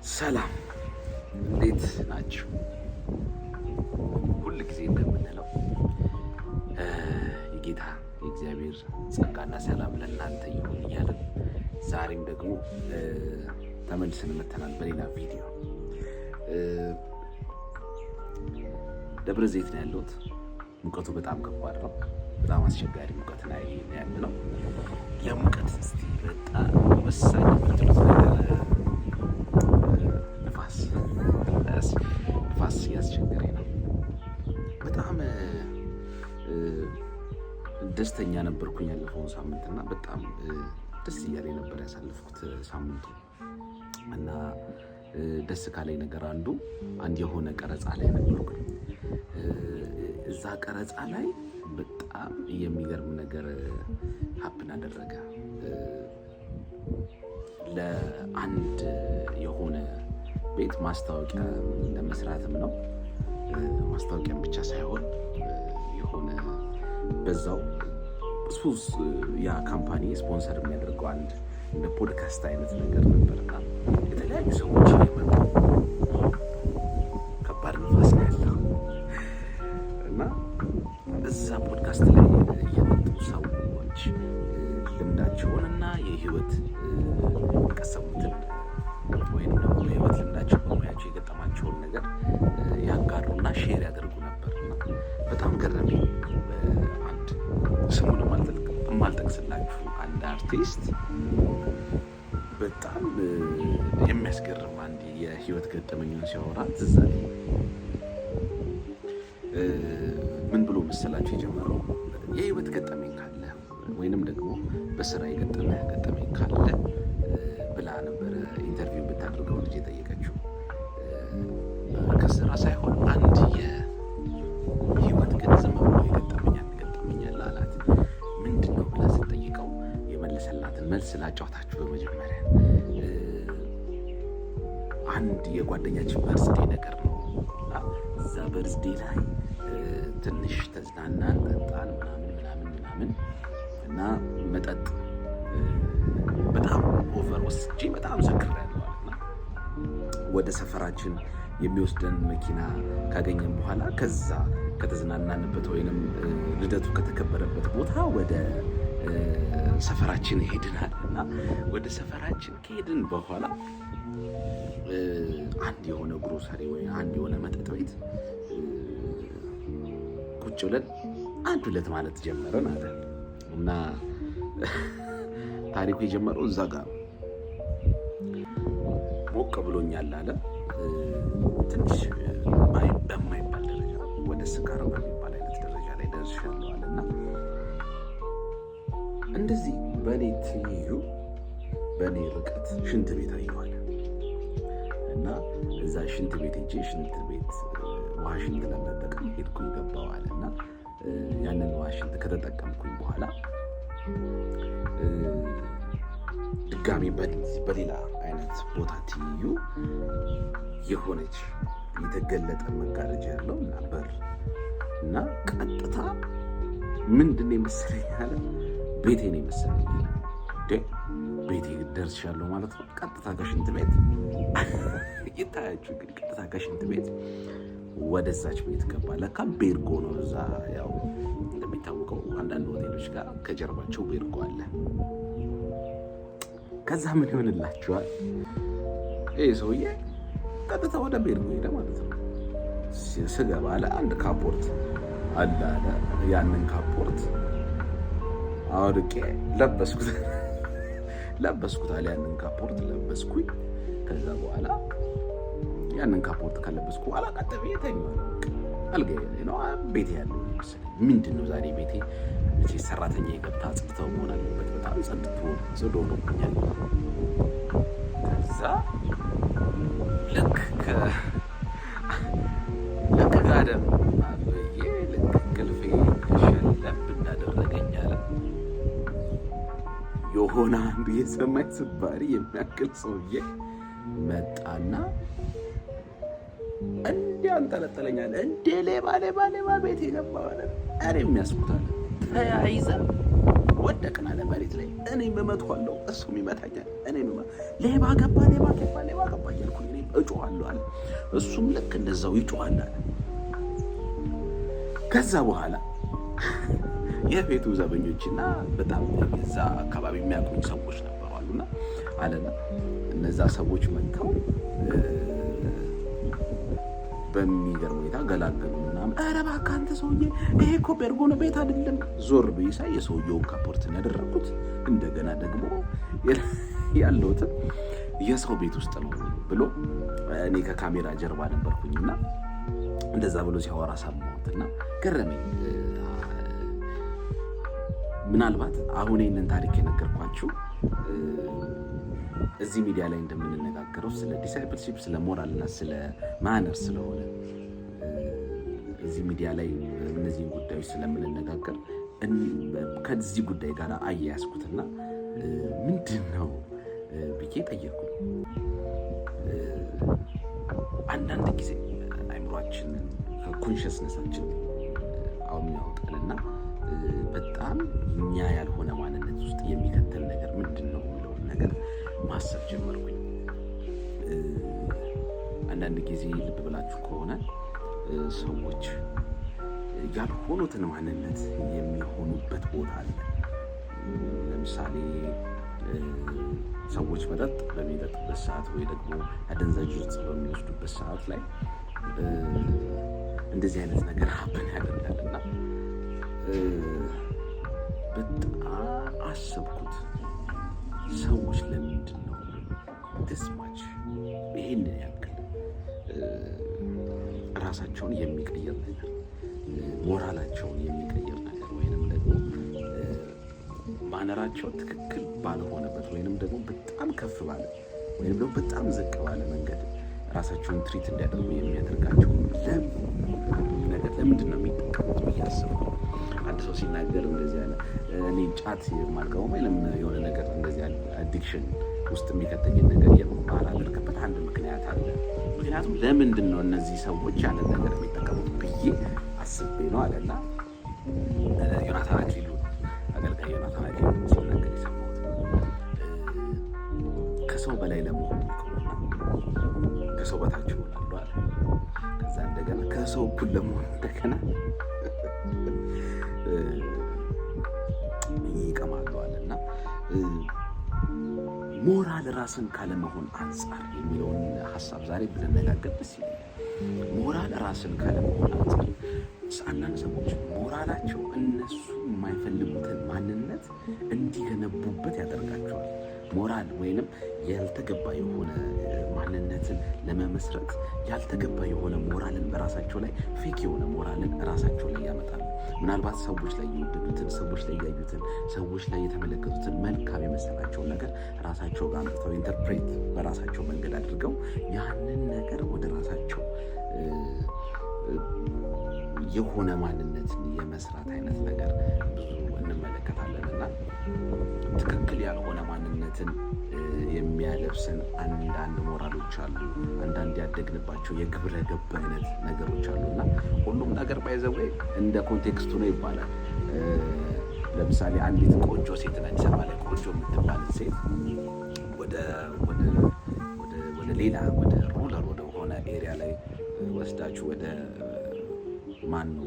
ሰላም እንዴት ናችሁ? ሁል ጊዜ እንደምንለው የጌታ የእግዚአብሔር ጸጋና ሰላም ለእናንተ ይሁን እያለን ዛሬም ደግሞ ተመልሰን መጥተናል በሌላ ቪዲዮ። ደብረ ዘይት ነው ያለሁት። ሙቀቱ በጣም ከባድ ነው። በጣም አስቸጋሪ ሙቀት ላይ ያለነው። ለሙቀት እስቲ በጣም ወሳኝ የምትሉት ነገር ንፋስ ያስቸገረኝ ነው። በጣም ደስተኛ ነበርኩኝ ያለፈውን ሳምንትና በጣም ደስ እያለኝ ነበር ያሳለፍኩት ሳምንቱ እና ደስ ካለኝ ነገር አንድ የሆነ ቀረጻ ላይ ነበርኩኝ። እዛ ቀረጻ ላይ በጣም የሚገርም ነገር ሀፕን አደረገ። ለአንድ የሆነ ቤት ማስታወቂያ ለመስራትም ነው። ማስታወቂያም ብቻ ሳይሆን የሆነ በዛው ያ ካምፓኒ ስፖንሰር የሚያደርገው አንድ እንደ ፖድካስት አይነት ነገር ነበርና የተለያዩ ሰዎች ይመጡ። ከባድ ንፋስ ነው ያለው እና እዛ ፖድካስት ላይ የመጡ ሰዎች ልምዳቸውንና የህይወት የቀሰሙትን ወይም ደግሞ የህይወት ልምዳቸው በሙያቸው የገጠማቸውን ነገር ያጋሩና ሼር ያደርጉ ነበርና በጣም ገረመኝ። አንድ ስሙን የማልጠቅስላችሁ አንድ አርቲስት በጣም የሚያስገርም አንድ የህይወት ገጠመኙን ሲያወራ ትዝ አለኝ። ምን ብሎ መሰላችሁ የጀመረው? የህይወት ገጠመኝ ካለ ወይንም ደግሞ በስራ ገጠመኝ ካለ ብላ ነበረ ኢንተርቪው ብታደርገው ልጅ የጠየቀችው። ከስራ ሳይሆን አንድ የህይወት ግን ዝም ብሎ ይገጠመኛል አላት። ምንድን ነው ብላ ስትጠይቀው የመለሰላትን መልስ ላጫውታችሁ። በመጀመሪያ አንድ የጓደኛችን በርዝዴ ነገር ነው እና እዛ በርዝዴ ላይ ትንሽ ተዝናናን፣ ጠጣን ምናምን እና መጠጥ በጣም ኦቨር ወስጄ በጣም ሰክሬያለሁ እና ወደ ሰፈራችን የሚወስደን መኪና ካገኘን በኋላ ከዛ ከተዝናናንበት ወይንም ልደቱ ከተከበረበት ቦታ ወደ ሰፈራችን ሄድናል እና ወደ ሰፈራችን ከሄድን በኋላ አንድ የሆነ ግሮሰሪ ወይ አንድ የሆነ መጠጥ ቤት ቁጭ ብለን አንድ ሁለት ማለት ጀመረን አለ እና ታሪኩ የጀመረው እዛ ጋር ሞቅ ብሎኛል አለ። ትንሽ በማይባል ደረጃ ወደ ስካር በሚባል አይነት ደረጃ ላይ ደርሻለሁ አለና እንደዚህ በእኔ ትይዩ በእኔ ርቀት ሽንት ቤት አየዋለ እና እዛ ሽንት ቤት ሄጄ ውሃ ሽንት ለመጠቀም ሄድኩኝ ገባዋል እና ያንን ውሃ ሽንት ከተጠቀምኩኝ በኋላ ድጋሚ በሌላ አይነት ቦታ ትይዩ የሆነች የተገለጠ መጋረጃ ያለው እና በር እና ቀጥታ ምንድን ነው የመሰለኝ አለ ቤቴ ነው የመሰለኝ አለ። ቤቴ ደርሻለሁ ማለት ነው። ቀጥታ ከሽንት ቤት ይታያችሁ እንግዲህ ቀጥታ ከሽንት ቤት ወደዛች ቤት ገባ። ለካ ቤርጎ ነው እዛ ያው እንደሚታወቀው አንዳንድ ሆቴሎች ጋር ከጀርባቸው ቤርጎ አለ። ከዛ ምን ይሆንላችኋል? ይሄ ሰውዬ ቀጥታ ወደ ቤርጎ ሄደ ማለት ነው። ስገባ አለ አንድ ካፖርት አለ። ያንን ካፖርት አውልቄ ለበስኩት አለ። ያንን ካፖርት ለበስኩኝ። ከዛ በኋላ ያንን ካፖርት ከለበስኩ በኋላ ቀጥታ ተኛሁ። አልጋዬ ነው ቤቴ ያለው መሰለኝ። ምንድን ነው ዛሬ ቤቴ መቼ ሰራተኛ የገብታ ጽድተው መሆን አለበት። በጣም ጽዶ ሆኖብኛል። ከዛ ልክ ጋደም አብዬ ልክ እንቅልፌ ሸለብ እንዳደረገኝ አለ የሆነ አንዱ የሰማይ ስባሪ የሚያክል ሰውዬ መጣና እንዲያንጠለጠለኛል። እንደ ሌባ ቤት የገባ ማለት እኔ የሚያስኩታል። ተያይዘን ወደቅን አለ መሬት ላይ። እኔም እመታዋለሁ እሱም ይመታኛል። እኔም ሌባ ገባ እያልኩ እኔም እጮኻለሁ አለ። እሱም ልክ እንደዛው ይጮኻል አለ። ከዛ በኋላ የቤቱ ዘበኞችና በጣም እዛ አካባቢ የሚያውቁኝ ሰዎች ነበሩ አሉና አለና እነዛ ሰዎች መጥተው በሚገርም ሁኔታ ገላገሉ ምናምን። ኧረ እባክህ አንተ ሰውዬ ይሄ እኮ ቤርጎኖ ቤት አይደለም። ዞር ብዬ ሳይ የሰውየውን ካፖርትን ያደረኩት እንደገና ደግሞ ያለሁትን የሰው ቤት ውስጥ ነው ብሎ እኔ ከካሜራ ጀርባ ነበርኩኝና እንደዛ ብሎ ሲያወራ ሰማሁትና ገረመኝ። ምናልባት አሁን ይህንን ታሪክ የነገርኳችሁ እዚህ ሚዲያ ላይ እንደምንነጋገረው ስለ ዲሳይፕልሺፕ፣ ስለ ሞራልና ስለ ማነር ስለሆነ እዚህ ሚዲያ ላይ እነዚህን ጉዳዮች ስለምንነጋገር ከዚህ ጉዳይ ጋር አያያዝኩትና ምንድን ነው ብዬ ጠየቅኩኝ። አንዳንድ ጊዜ አይምሯችንን ኮንሽስነሳችን አሁን ያወጣልና በጣም እኛ ያልሆነ ማንነት ውስጥ የሚከተል ነገር ምንድን ነው የሚለውን ነገር ማሰብ ጀመርኩኝ። አንዳንድ ጊዜ ልብ ብላችሁ ከሆነ ሰዎች ያልሆኑትን ማንነት የሚሆኑበት ቦታ አለ። ለምሳሌ ሰዎች መጠጥ በሚጠጡበት ሰዓት ወይ ደግሞ አደንዛዥ ዕፅ በሚወስዱበት ሰዓት ላይ እንደዚህ አይነት ነገር ሀብን ያደርጋልና በጣም አሰብኩት። ሰዎች ለምንድን ነው ተስማች ይሄን ያክል ራሳቸውን የሚቀይር ነገር፣ ሞራላቸውን የሚቀይር ነገር ወይንም ደግሞ ማነራቸው ትክክል ባልሆነበት ወይንም ደግሞ በጣም ከፍ ባለ ወይንም ደግሞ በጣም ዝቅ ባለ መንገድ ራሳቸውን ትሪት እንዲያደርጉ የሚያደርጋቸው ነገር ለምንድን ነው የሚጠቀሙት ብዬ አስበው። አንድ ሰው ሲናገር እንደዚህ ያለ እኔ ጫት የማልቀመው ወይም የሆነ ነገር እንደዚህ ያለ አዲክሽን ውስጥ የሚከተኝን ነገር የማላደርግበት አንድ ምክንያት አለ። ምክንያቱም ለምንድን ነው እነዚህ ሰዎች ያለ ነገር የሚጠቀሙት ብዬ አስቤ ነው አለና ዮናታን አክሊሉ አገልጋይ ዮናታን አክሊሉ ሲናገር የሰማሁት ከሰው በላይ ለመሆን ከሰው በታች ይሆናሉ አለ። ከዛ እንደገና ከሰው እኩል ለመሆን እንደገና ይቀማሉ አለና ሞራል ራስን ካለመሆን አንጻር የሚለውን ሀሳብ ዛሬ ብንነጋገር ደስ ይላል። ሞራል ራስን ካለመሆን አንጻር አንዳንድ ሰዎች ሞራላቸው እነሱ የማይፈልጉትን ማንነት እንዲገነቡበት ያደርጋቸዋል። ሞራል ወይንም ያልተገባ የሆነ ማንነትን ለመመስረት ያልተገባ የሆነ ሞራልን በራሳቸው ላይ ፌክ የሆነ ሞራልን ራሳቸው ላይ ያመጣሉ። ምናልባት ሰዎች ላይ የወደዱትን፣ ሰዎች ላይ ያዩትን፣ ሰዎች ላይ የተመለከቱትን መልካም የመሰላቸውን ነገር ራሳቸው ጋር አምጥተው ኢንተርፕሬት በራሳቸው መንገድ አድርገው ያንን ነገር ወደ ራሳቸው የሆነ ማንነትን የመስራት አይነት ነገር ብዙ እንመለከታለንና ትክክል ያልሆነ ማንነትን የሚያለብሰን አንዳንድ ሞራሎች አሉ። አንዳንድ ያደግንባቸው የግብረ ገብ አይነት ነገሮች አሉና ሁሉም ነገር ባይዘው እንደ ኮንቴክስቱ ነው ይባላል። ለምሳሌ አንዲት ቆንጆ ሴት አዲስ አበባ ላይ ቆንጆ የምትባል ሴት ወደ ሌላ ወደ ሩለር ወደ ሆነ ኤሪያ ላይ ወስዳችሁ ወደ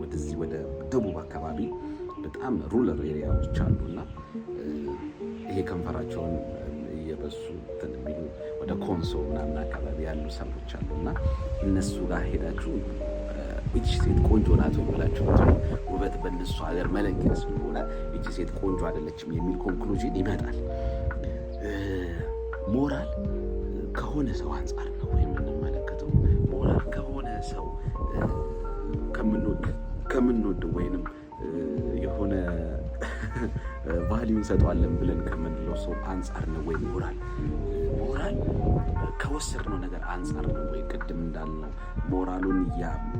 ወደዚህ ወደ ደቡብ አካባቢ በጣም ሩለር ኤሪያዎች አሉና ይሄ ከንፈራቸውን እየበሱ የሚሉ ወደ ኮንሶ ምናምን አካባቢ ያሉ ሰዎች አሉና እነሱ ጋር ሄዳችሁ እቺ ሴት ቆንጆ ናት ብላችሁ ውበት በእነሱ ሀገር መለኪያ ስለሆነ እቺ ሴት ቆንጆ አይደለችም የሚል ኮንክሉዥን ይመጣል። ሞራል ከሆነ ሰው አንጻር ነው የምንመለከተው። ሞራል ከሆነ ሰው ከምንወደው ወይንም የሆነ ቫልዩ እንሰጠዋለን ብለን ከምንለው ሰው አንጻር ነው ወይ ሞራል ከወሰድነው ነገር አንጻር ነው ወይ? ቅድም እንዳልነው ሞራሉን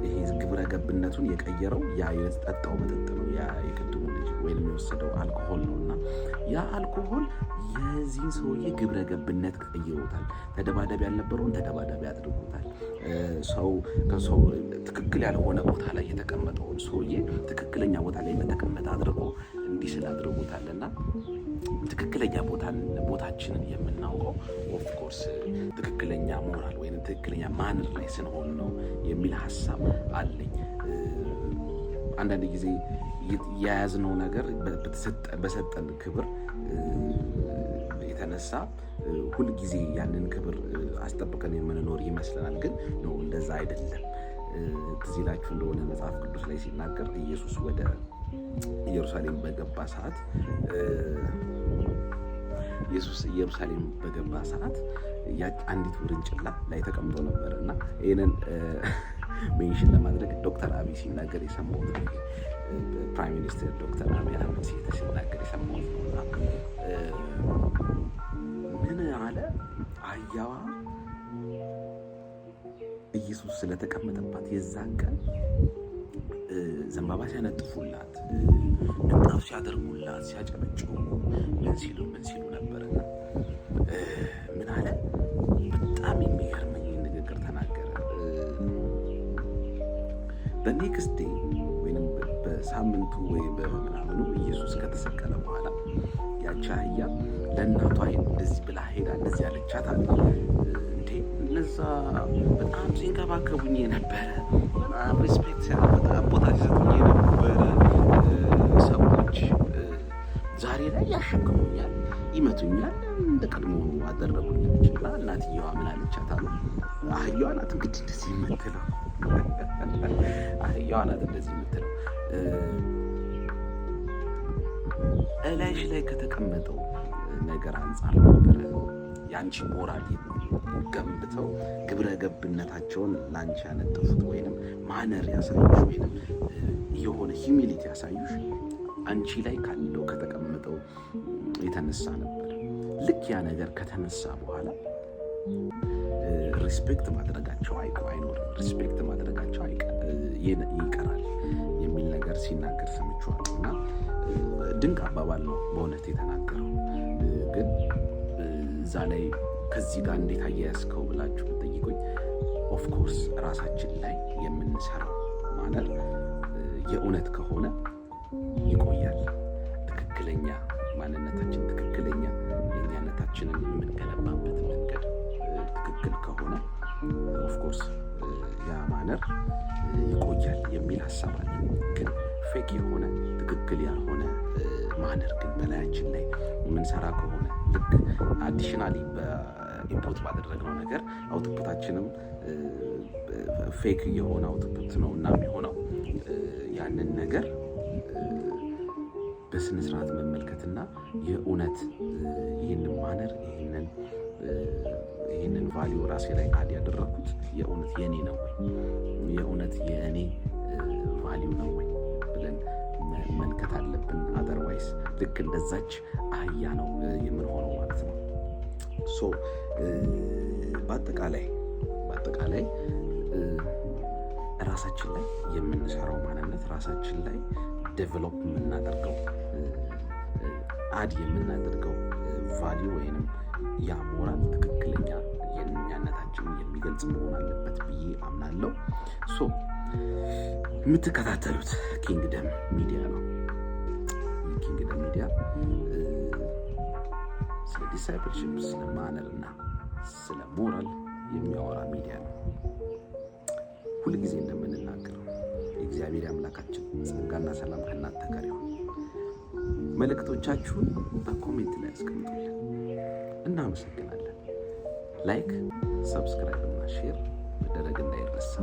ይሄ ግብረ ገብነቱን የቀየረው ያ የጠጣው መጠጥ ነው፣ ያ የቅድሙ ልጅ ወይም የወሰደው አልኮሆል ነው። እና ያ አልኮሆል የዚህን ሰውዬ ግብረ ገብነት ቀይሮታል። ተደባዳቢ ያልነበረውን ተደባዳቢ አድርጎታል። ሰው ከሰው ትክክል ያልሆነ ቦታ ላይ የተቀመጠውን ሰውዬ ትክክለኛ ቦታ ላይ እንደተቀመጠ አድርጎ እንዲስል አድርጎታል። እና ትክክለኛ ቦታችንን የምናውቀው ኦፍኮርስ ትክክለኛ ሞራል ወይም ትክክለኛ ማንር ላይ ስንሆን ነው የሚል ሀሳብ አለኝ። አንዳንድ ጊዜ የያዝነው ነገር በሰጠን ክብር የተነሳ ሁልጊዜ ያንን ክብር አስጠብቀን የምንኖር ይመስለናል። ግን ነው እንደዛ አይደለም። ትዝ ይላችሁ እንደሆነ መጽሐፍ ቅዱስ ላይ ሲናገር ኢየሱስ ወደ ኢየሩሳሌም በገባ ሰዓት አንዲት ውርንጭላ ላይ ተቀምጦ ነበር እና ይህንን ሜንሽን ለማድረግ ዶክተር አብይ ሲናገር የሰማሁት ፕራይም ሚኒስትር ዶክተር አብይ አህመድ ሲናገር የሰማሁት ነው። እና ምን አለ? አህያዋ ኢየሱስ ስለተቀመጠባት የዛን ቀን ዘንባባ ሲያነጥፉላት፣ ምንጣፍ ሲያደርጉላት፣ ሲያጨበጭቡ ምን ሲሉ ነበርና ምን አለ? በጣም የሚገርመኝ ንግግር ተናገረ። በኔክስት ዴይ ወይም በሳምንቱ ወይ በምናምኑ ኢየሱስ ከተሰቀለ በኋላ ያቺ አህያ ለእናቷ እንደዚህ ብላ ሄዳ እንደዚህ ያለቻት አለ እንዴ እነዛ በጣም ሲንከባከቡኝ የነበረ በጣም ሪስፔክት በጣም ቦታ ሲሰጡኝ የነበረ ሰዎች ዛሬ ላይ ያሸክሙኛል፣ ይመቱኛል፣ እንደ ቀድሞ አደረጉኝ። እና እናትየዋ ምን አለቻት አሉ? አህያዋ ናት እንግዲህ እንደዚህ የምትለው አህያዋ ናት እንደዚህ የምትለው እላይሽ ላይ ከተቀመጠው ነገር አንጻር ነበረ የአንቺ ሞራል ገንብተው ግብረ ገብነታቸውን ለአንቺ ያነጠፉት ወይንም ማነር ያሳዩሽ ወይንም የሆነ ሂዩሚሊቲ ያሳዩሽ አንቺ ላይ ካለው ከተቀመጠው የተነሳ ነበር። ልክ ያ ነገር ከተነሳ በኋላ ሪስፔክት ማድረጋቸው አይኖርም፣ ሪስፔክት ማድረጋቸው ይቀራል የሚል ነገር ሲናገር ሰምቼዋለሁ። እና ድንቅ አባባል ነው በእውነት የተናገረው። ግን እዛ ላይ ከዚህ ጋር እንዴት አያያዝከው ብላችሁ ብትጠይቁኝ ኦፍኮርስ ራሳችን ላይ የምንሰራው ማነር የእውነት ከሆነ ይቆያል። ትክክለኛ ማንነታችን፣ ትክክለኛ የኛነታችንን የምንገነባበት መንገድ ትክክል ከሆነ ኦፍኮርስ ያ ማነር ይቆያል የሚል ሀሳብ አለ። ግን ፌክ የሆነ ትክክል ያልሆነ ማነር ግን በላያችን ላይ የምንሰራ ከሆነ ልክ አዲሽናሊ በኢንፑት ባደረግነው ነገር አውትፑታችንም ፌክ የሆነ አውትፑት ነው እና የሚሆነው ያንን ነገር በስነ ስርዓት መመልከትና የእውነት ይህንን ማነር ይህንን ቫሊዩ ራሴ ላይ አድ ያደረኩት የእውነት የኔ ነው ወይ፣ የእውነት የእኔ ቫሊዩ ነው ወይ ብለን መልከት አለብን። አዘርዋይስ ልክ እንደዛች አህያ ነው የምንሆነው ማለት ነው። ሶ በአጠቃላይ ራሳችን ላይ የምንሰራው ማንነት ራሳችን ላይ ዴቨሎፕ የምናደርገው አድ የምናደርገው ቫሊዩ ወይንም ያ ሞራል ትክክለኛ የእኛነታችንን የሚገልጽ መሆን አለበት ብዬ አምናለሁ። ሶ የምትከታተሉት ኪንግደም ሚዲያ ነው። ኪንግደም ሚዲያ ስለ ዲሳይፕልሺፕ፣ ስለ ማነር እና ስለ ሞራል የሚያወራ ሚዲያ ነው። ሁልጊዜ እንደምንናገረው የእግዚአብሔር አምላካችን ጸጋና ሰላም ከእናንተ ጋር ይሁን። መልእክቶቻችሁን በኮሜንት ላይ አስቀምጡልን። እናመሰግናለን። ላይክ፣ ሰብስክራይብ እና ሼር መደረግ እንዳይረሳ።